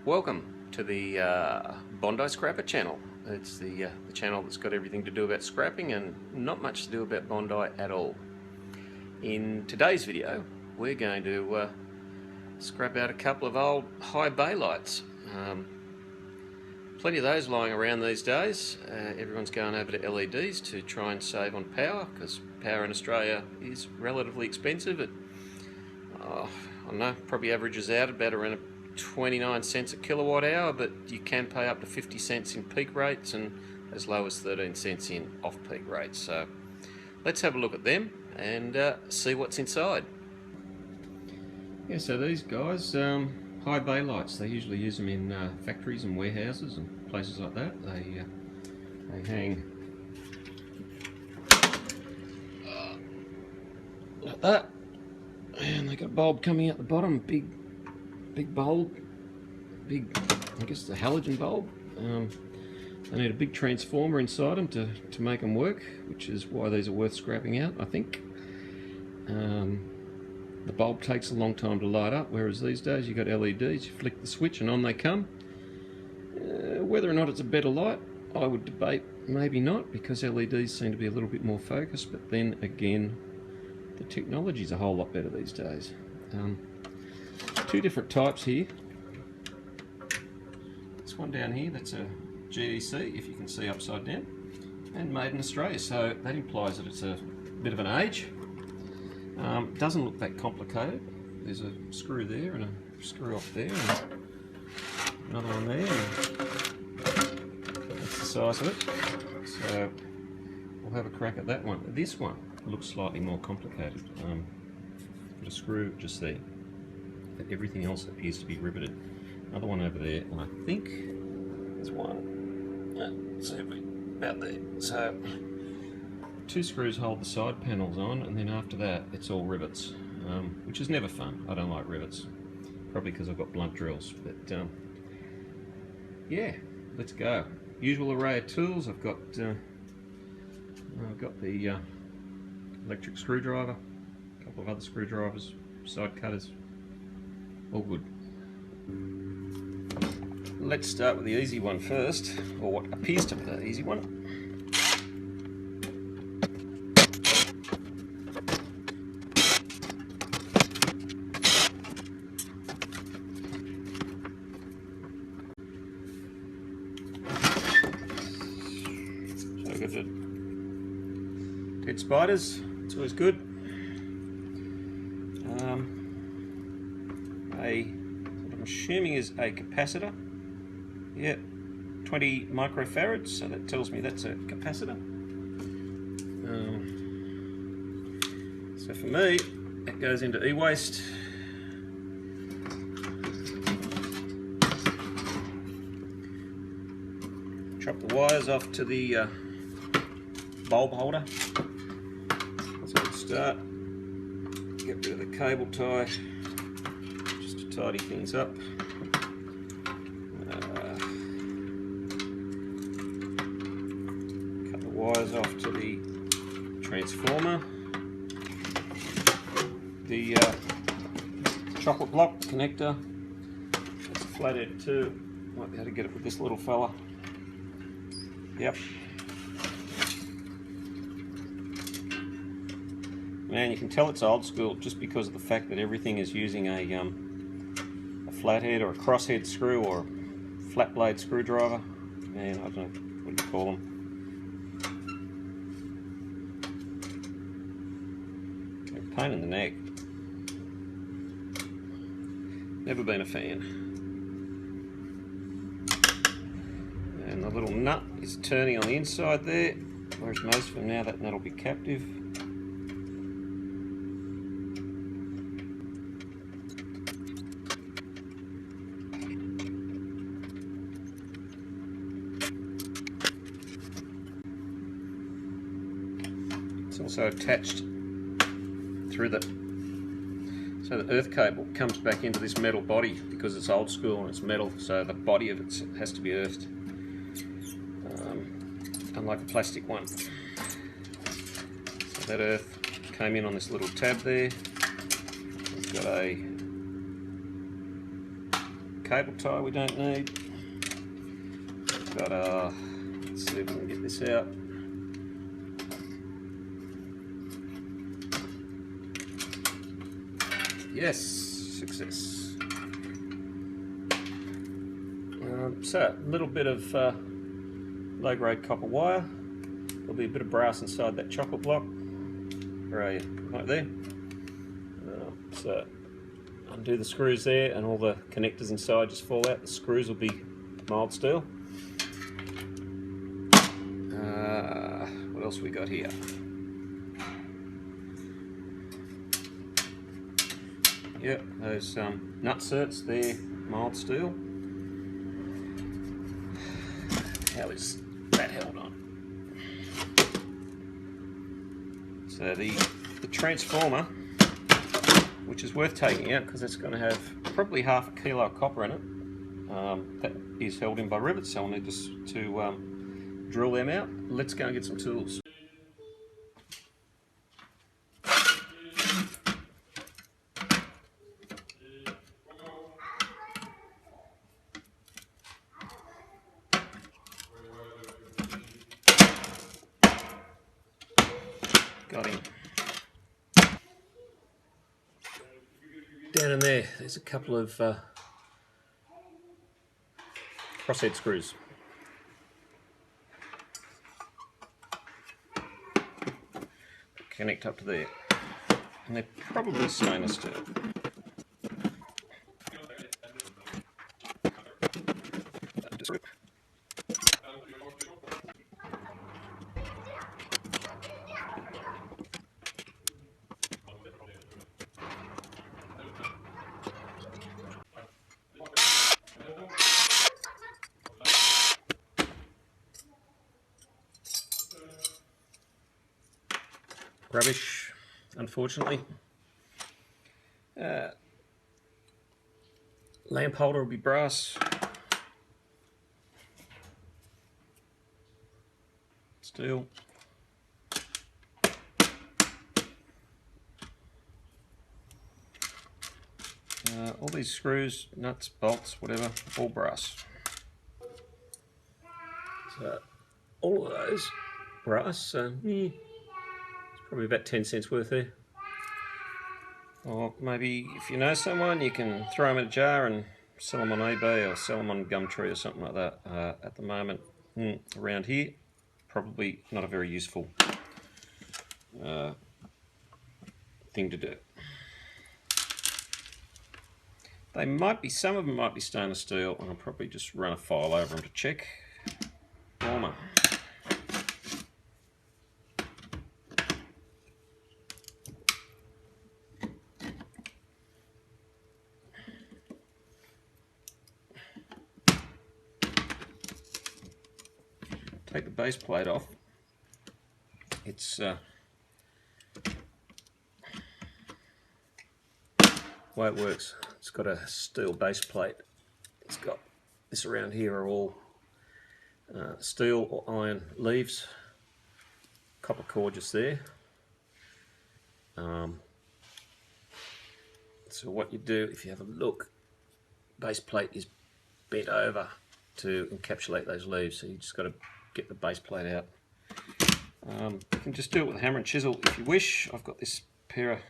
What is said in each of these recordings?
Welcome to the Bondi Scrapper channel. It's the channel that's got everything to do about scrapping and not much to do about Bondi at all. In today's video, we're going to scrap out a couple of old high bay lights. Plenty of those lying around these days. Everyone's going over to LEDs to try and save on power, because power in Australia is relatively expensive. It, I don't know, probably averages out about around 29 cents a kilowatt hour, but you can pay up to 50 cents in peak rates and as low as 13 cents in off-peak rates. So let's have a look at them and see what's inside. Yeah, so these guys, high bay lights, they usually use them in factories and warehouses and places like that. They hang like that, and they got a bulb coming out the bottom, big bulb, I guess it's a halogen bulb. They need a big transformer inside them to make them work, which is why these are worth scrapping out, I think. The bulb takes a long time to light up, whereas these days you've got LEDs, you flick the switch and on they come. Whether or not it's a better light, I would debate maybe not, because LEDs seem to be a little bit more focused, but then again, the technology's a whole lot better these days. Two different types here. This one down here, that's a GEC, if you can see upside down, and made in Australia, so that implies that it's a bit of an age. Doesn't look that complicated. There's a screw there and a screw off there and another one there. That's the size of it. So we'll have a crack at that one. This one looks slightly more complicated. Got a screw just there, but everything else appears to be riveted. Another one over there, and I think there's one. So about there. So two screws hold the side panels on, and then after that it's all rivets, which is never fun. I don't like rivets, probably because I've got blunt drills, but yeah, let's go. Usual array of tools. I've got the electric screwdriver, a couple of other screwdrivers, side cutters, all good. Let's start with the easy one first, or what appears to be the easy one. So we've got the dead spiders, it's always good. What I'm assuming is a capacitor. Yeah, 20 microfarads, so that tells me that's a capacitor. So for me, it goes into e-waste. Chop the wires off to the bulb holder. That's a good start. Get rid of the cable tie, just to tidy things up. Cut the wires off to the transformer. The chocolate block connector, that's a flathead too. Might be able to get it with this little fella. Yep. Man, you can tell it's old school just because of the fact that everything is using a flathead or a crosshead screw or a flat blade screwdriver. Man, I don't know, what do you call them? They're a pain in the neck. Never been a fan. And the little nut is turning on the inside there, whereas most of them now that nut will be captive. It's also attached through so the earth cable comes back into this metal body because it's old school and it's metal, so the body of it has to be earthed, unlike a plastic one. So that earth came in on this little tab there. We've got a cable tie we don't need. Got let's see if we can get this out. Yes, success. So a little bit of low-grade copper wire. There'll be a bit of brass inside that chocolate block. Where are you? Right there. So undo the screws there, and all the connectors inside just fall out. The screws will be mild steel. What else we got here? Yep, those nut certs there, mild steel. How is that held on? So the transformer, which is worth taking out because it's going to have probably half a kilo of copper in it, that is held in by rivets, so I'll need to drill them out. Let's go and get some tools. Got him. Down in there's a couple of crosshead screws. Connect up to there, and they're probably stainless steel. Rubbish, unfortunately. Lamp holder will be brass. Steel. All these screws, nuts, bolts, whatever, all brass. So all of those brass, it's probably about 10 cents worth there. Or maybe if you know someone, you can throw them in a jar and sell them on eBay or sell them on Gumtree or something like that. At the moment, around here, probably not a very useful thing to do. They might be, some of them might be stainless steel, and I'll probably just run a file over them to check. Warmer. Take the base plate off. It's the way it works. It's got a steel base plate. It's got this around here are all steel or iron leaves. Copper core just there. So what you do, if you have a look, base plate is bent over to encapsulate those leaves. So you just got to get the base plate out. You can just do it with a hammer and chisel if you wish. I've got this pair of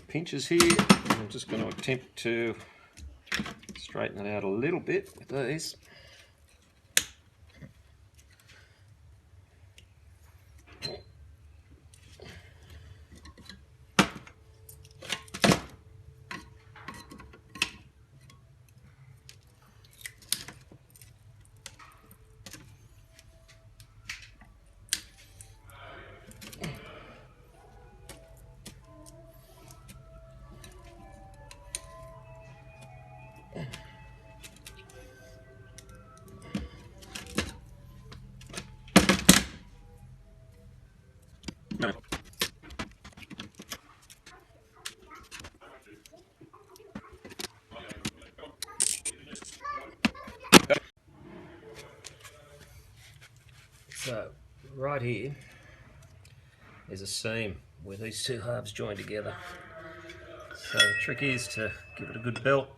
pinches here. I'm just going to attempt to straighten it out a little bit with these. No. So right here is a seam where these two halves join together. So the trick is to give it a good belt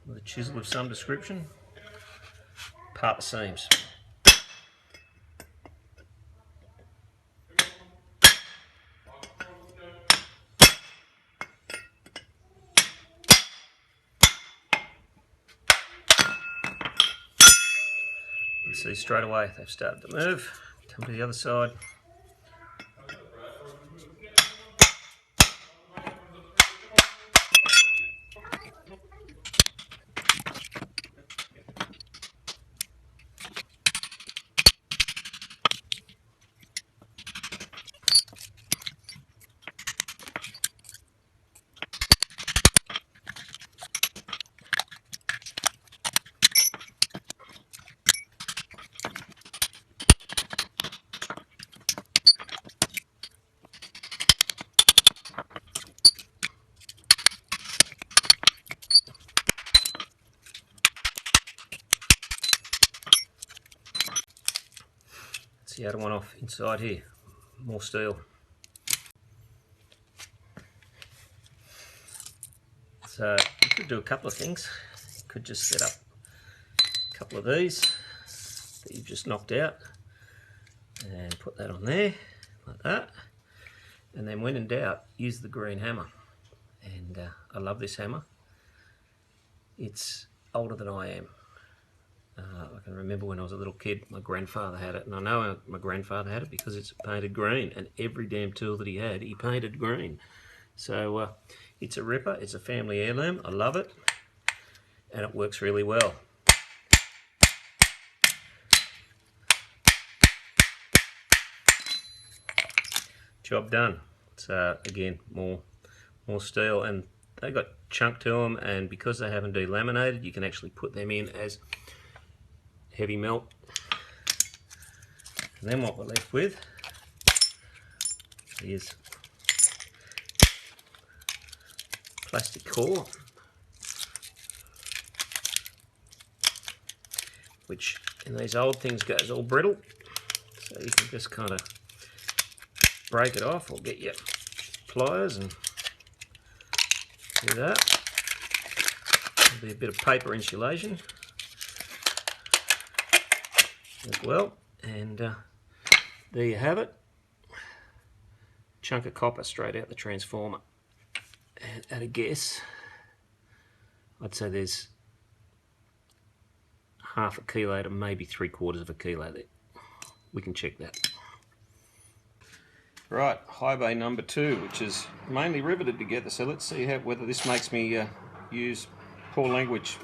with a chisel of some description, part the seams. You see straight away they've started to move. Come to the other side. That's the other one off inside here, more steel. So you could do a couple of things. You could just set up a couple of these that you've just knocked out and put that on there like that, and then when in doubt use the green hammer. And I love this hammer. It's older than I am. I can remember when I was a little kid, my grandfather had it, and I know my grandfather had it because it's painted green, and every damn tool that he had, he painted green. So it's a ripper, it's a family heirloom, I love it, and it works really well. Job done. So again, more steel, and they got chunk to them, and because they haven't delaminated, you can actually put them in as heavy melt. And then what we're left with is plastic core, which in these old things goes all brittle, so you can just kind of break it off or get your pliers and do that. There'll be a bit of paper insulation as well, and there you have it. Chunk of copper straight out the transformer, and at a guess I'd say there's half a kilo to maybe 3/4 of a kilo there. We can check that. Right, high bay number 2, which is mainly riveted together, so let's see whether this makes me use poor language.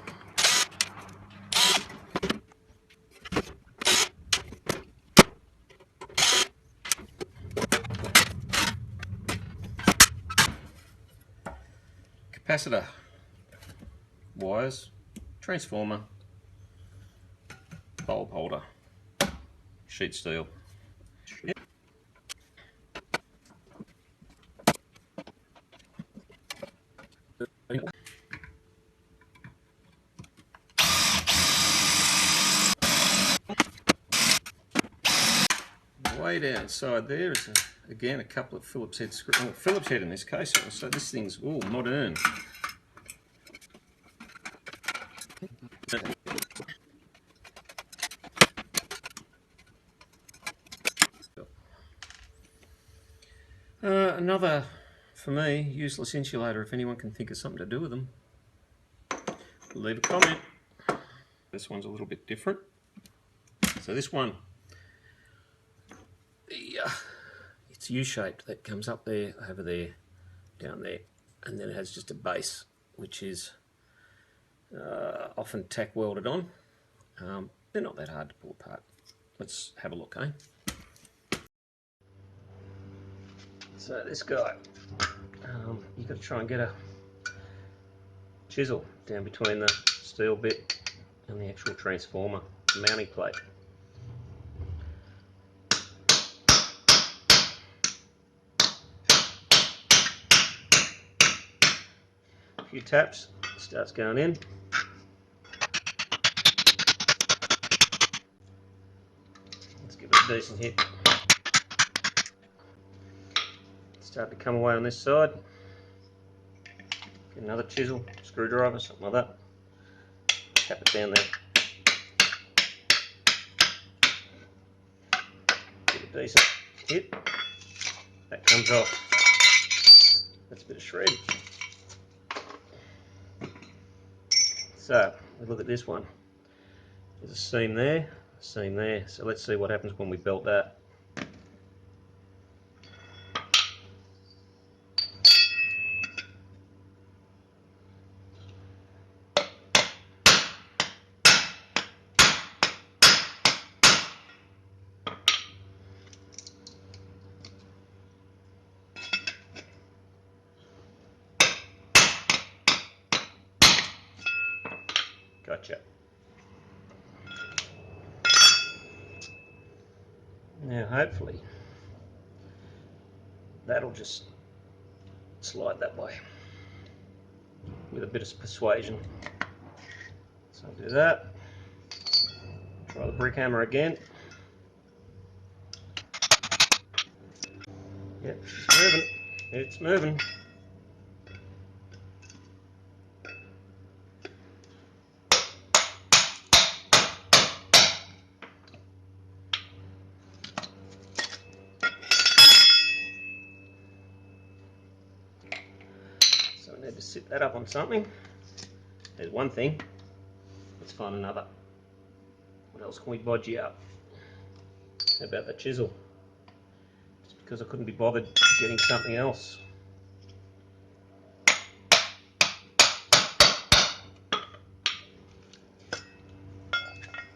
Capacitor, wires, transformer, bulb holder, sheet steel. Way down inside there is again a couple of Phillips head screws. Oh, Phillips head in this case. So this thing's modern. Another, for me, useless insulator. If anyone can think of something to do with them, leave a comment. This one's a little bit different. So this one, it's U-shaped. That comes up there, over there, down there, and then it has just a base, which is often tack welded on. They're not that hard to pull apart. Let's have a look, eh? So this guy, you've got to try and get a chisel down between the steel bit and the actual transformer, the mounting plate. A few taps, it starts going in. Let's give it a decent hit. Start to come away on this side. Get another chisel, screwdriver, something like that. Tap it down there. Give it a decent hit. That comes off. That's a bit of shred. So, we look at this one. There's a seam there, a seam there. So let's see what happens when we belt that. Gotcha. Now hopefully that'll just slide that way with a bit of persuasion. So I'll do that. Try the brick hammer again. Yep, it's moving. It's moving. So I need to sit that up on something. There's one thing. Let's find another. What else can we bodgy up? How about the chisel? Just because I couldn't be bothered getting something else.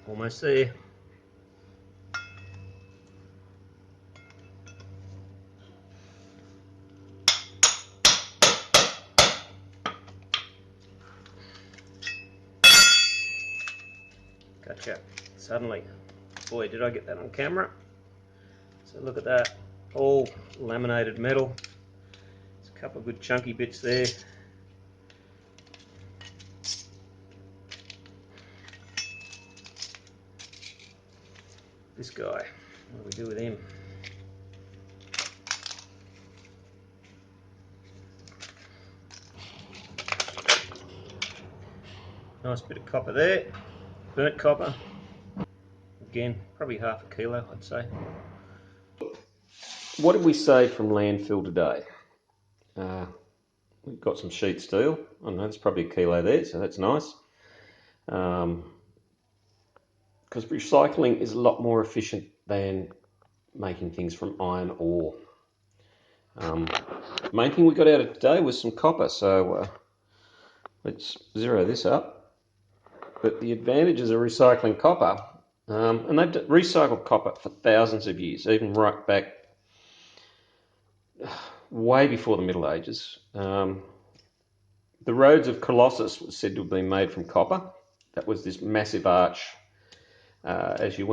Almost there. Gotcha. Suddenly. Boy, did I get that on camera. So look at that. All laminated metal. There's a couple of good chunky bits there. This guy, what do we do with him? Nice bit of copper there, burnt copper. Again, probably half a kilo, I'd say. What did we save from landfill today? We've got some sheet steel. I don't know, there's probably a kilo there, so that's nice. Because recycling is a lot more efficient than making things from iron ore. Main thing we got out of today was some copper, so let's zero this up. But the advantages of recycling copper, and they've recycled copper for thousands of years, even right back way before the Middle Ages. The roads of Colossus was said to have been made from copper. That was this massive arch as you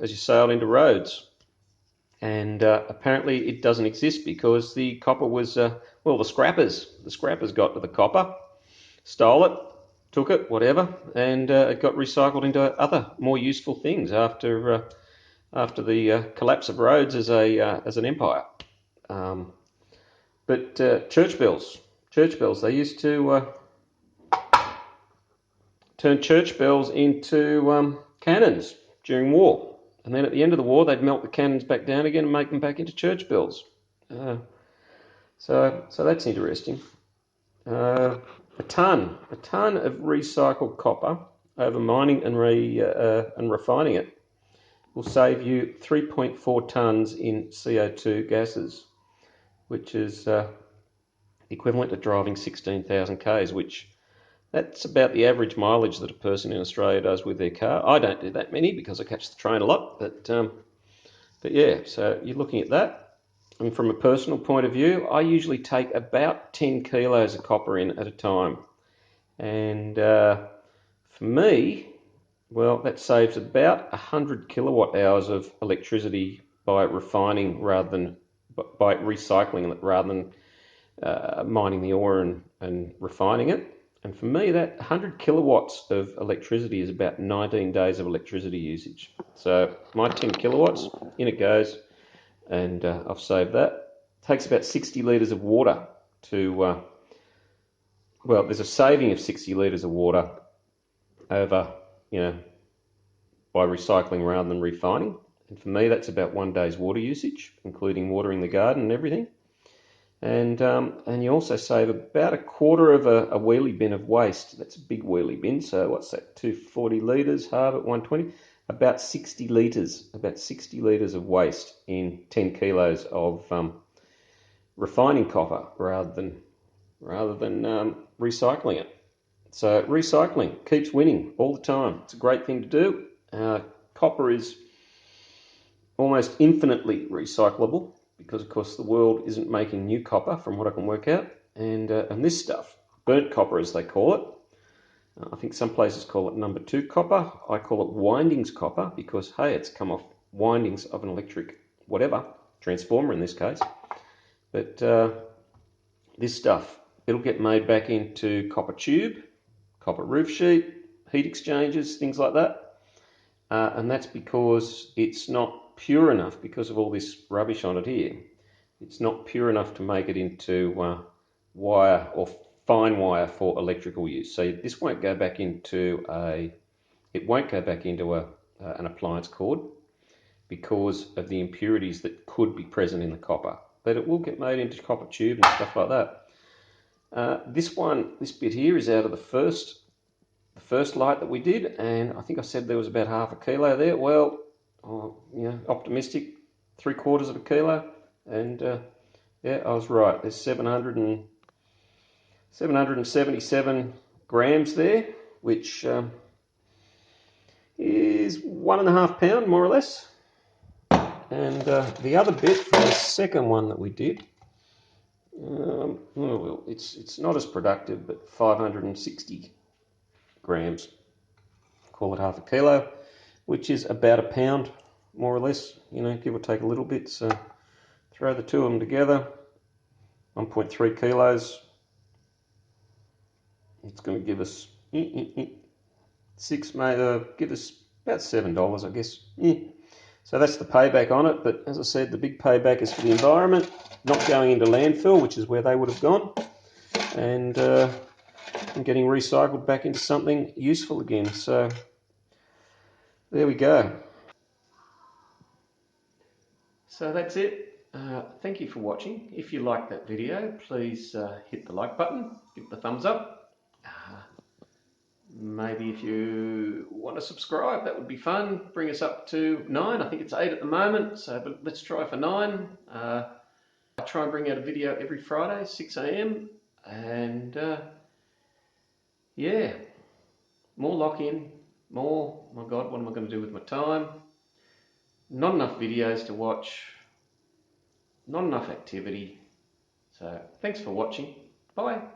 sailed into Rhodes. And apparently it doesn't exist because the copper was, the scrappers got to the copper, stole it, took it, whatever, and it got recycled into other more useful things after the collapse of Rhodes as an empire. But church bells, they used to turn church bells into cannons during war. And then at the end of the war, they'd melt the cannons back down again and make them back into church bells. So that's interesting. A ton of recycled copper over mining and refining it will save you 3.4 tons in CO2 gases, which is equivalent to driving 16,000 k's, which that's about the average mileage that a person in Australia does with their car. I don't do that many because I catch the train a lot, but yeah, so you're looking at that. And from a personal point of view, I usually take about 10 kilos of copper in at a time. And for me, well, that saves about 100 kilowatt hours of electricity by refining by recycling it rather than mining the ore and refining it. And for me, that 100 kilowatts of electricity is about 19 days of electricity usage. So my 10 kilowatts, in it goes, and I've saved that. It takes about 60 litres of water to well, there's a saving of 60 litres of water over, by recycling rather than refining. And for me, that's about 1 day's water usage, including watering the garden and everything. And you also save about a quarter of a wheelie bin of waste. That's a big wheelie bin. So what's that? 240 litres, half at 120. About 60 litres of waste in 10 kilos of refining copper rather than recycling it. So recycling keeps winning all the time. It's a great thing to do. Copper is almost infinitely recyclable because, of course, the world isn't making new copper, from what I can work out. And this stuff, burnt copper as they call it, I think some places call it number 2 copper. I call it windings copper because, hey, it's come off windings of an electric whatever, transformer in this case. But this stuff, it'll get made back into copper tube, copper roof sheet, heat exchangers, things like that. And that's because it's not pure enough, because of all this rubbish on it here. It's not pure enough to make it into wire or fine wire for electrical use. So this won't go back into an appliance cord because of the impurities that could be present in the copper. But it will get made into copper tube and stuff like that. This bit here is out of the first light that we did, and I think I said there was about half a kilo there. Well, optimistic, 3/4 of a kilo, and yeah, I was right. There's 777 grams there, which is 1.5 pounds more or less. And the other bit for the second one that we did, well, it's not as productive, but 560 grams, call it half a kilo, which is about 1 pound more or less, give or take a little bit. So throw the two of them together, 1.3 kilos. It's going to give us give us about $7, I guess. So that's the payback on it. But as I said, the big payback is for the environment, not going into landfill, which is where they would have gone, and getting recycled back into something useful again. So there we go. So that's it. Thank you for watching. If you liked that video, please hit the like button, give the thumbs up. Maybe if you want to subscribe, that would be fun. Bring us up to 9. I think it's 8 at the moment, but let's try for 9. I try and bring out a video every Friday, 6 AM. And yeah, more lock-in, more, my God, what am I going to do with my time? Not enough videos to watch, not enough activity. So thanks for watching. Bye.